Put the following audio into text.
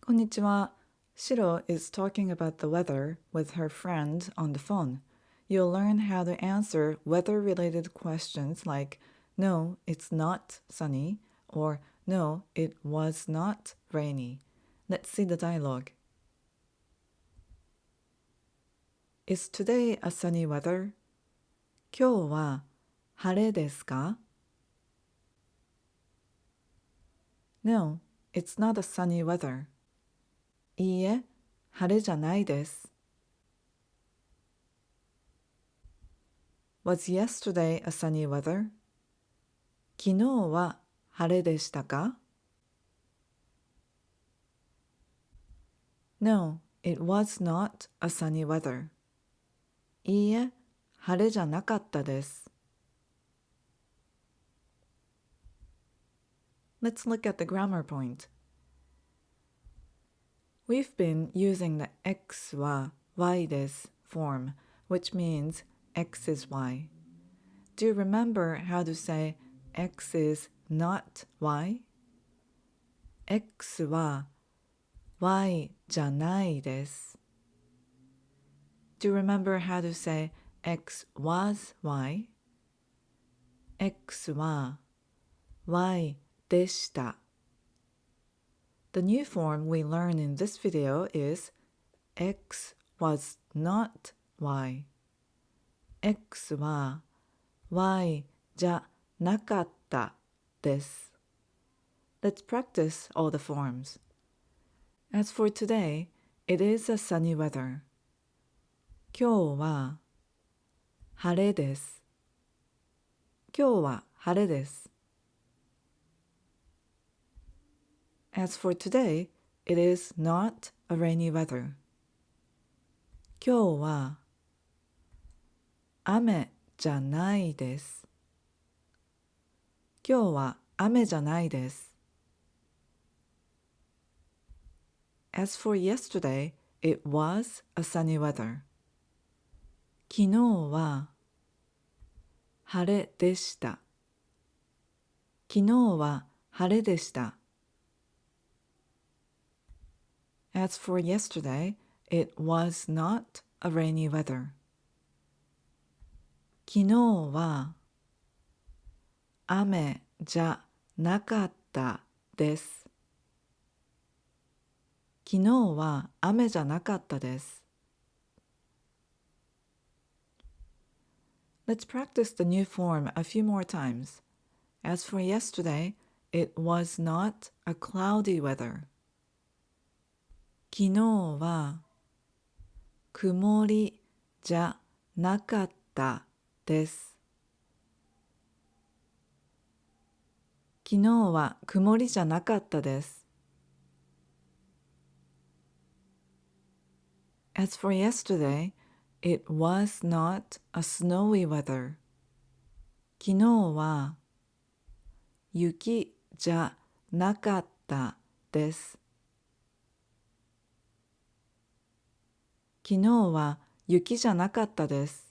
こんにちは。Shiro is talking about the weather with her friend on the phone. You'll learn how to answer weather-related questions like, No, it's not sunny, or No, it was not rainy. Let's see the dialogue. Is today a sunny weather? 今日は晴れですか? No, it's not a sunny weather. いいえ、晴れじゃないです。Was yesterday a sunny weather? 昨日は晴れでしたか? No, it was not a sunny weather. いいえ、晴れじゃなかったです。Let's look at the grammar point. We've been using the x は y です form, which means x is y. Do you remember how to say x is not y? x は y じゃないです。Do you remember how to say x was y? x は y でした。The new form we learn in this video is x was not y. x は y じゃなかったです。Let's practice all the forms. As for today, it is a sunny weather. 今日は晴れです。今日は晴れです。As for today, it is not a rainy weather. 今日は雨じゃないです。今日は雨じゃないです。As for yesterday, it was a sunny weather. 昨日は晴れでした。昨日は晴れでした。As for yesterday, it was not a rainy weather. 昨日は雨じゃなかったです。昨日は雨じゃなかったです。Let's practice the new form a few more times. As for yesterday, it was not a cloudy weather. 昨日は曇りじゃなかったです。昨日は曇りじゃなかったです。As for yesterday, it was not a snowy weather. 昨日は雪じゃなかったです。昨日は雪じゃなかったです。